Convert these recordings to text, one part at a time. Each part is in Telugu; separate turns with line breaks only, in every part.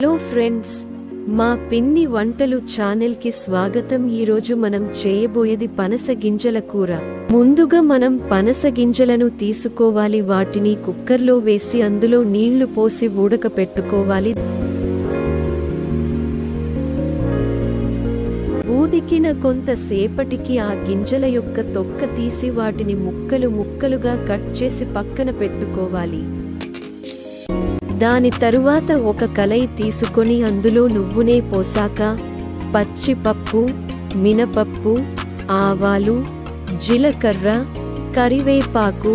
హలో ఫ్రెండ్స్, మా పిన్ని వంటలు ఛానల్ కి స్వాగతం. ఈరోజు మనం చేయబోయేది పనస గింజల కూర. ముందుగా మనం పనస గింజలను తీసుకోవాలి. వాటిని కుక్కర్లో వేసి అందులో నీళ్లు పోసి ఉడకపెట్టుకోవాలి. ఉడికిన కొంతసేపటికి ఆ గింజల యొక్క తొక్క తీసి వాటిని ముక్కలుగా కట్ చేసి పక్కన పెట్టుకోవాలి. దాని తరువాత ఒక కళాయి తీసుకొని అందులో నువ్వునే పోసాక పచ్చిపప్పు, మినపప్పు, ఆవాలు, జీలకర్ర, కరివేపాకు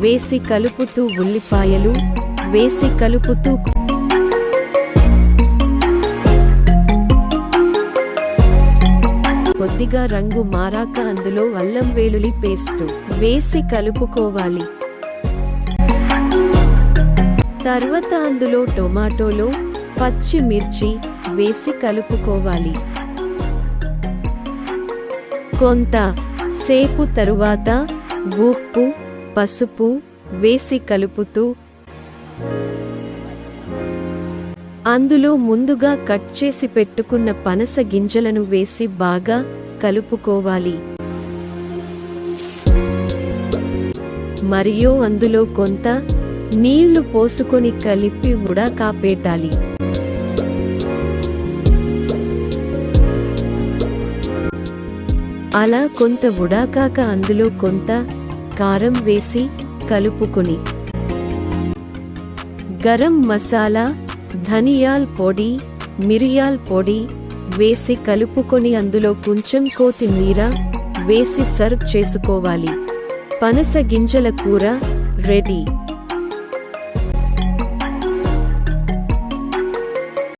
వేసి కలుపుతూ ఉల్లిపాయలు వేసి కలుపుతూ కొద్దిగా రంగు మారాక అందులో అల్లం వెల్లుల్లి పేస్టు వేసి కలుపుకోవాలి. తర్వాత అందులో టొమాటోలు, పచ్చిమిర్చి వేసి కలుపుకోవాలి. కొంత సేపు తరువాత ఉప్పు, పసుపు వేసి కలుపుతూ అందులో ముందుగా కట్ చేసి పెట్టుకున్న పనస గింజలను వేసి బాగా కలుపుకోవాలి. మరియు అందులో కొంత నీళ్లు పోసుకొని కలిపి ఉడకపెట్టాలి. అలా కొంత ఉడకాక అందులో కొంత కారం వేసి కలుపుకొని గరం మసాలా, ధనియాల పొడి, మిరియాల పొడి వేసి కలుపుకొని అందులో కొంచెం కొత్తిమీర వేసి సర్వ్ చేసుకోవాలి. పనస గింజల కూర రెడీ.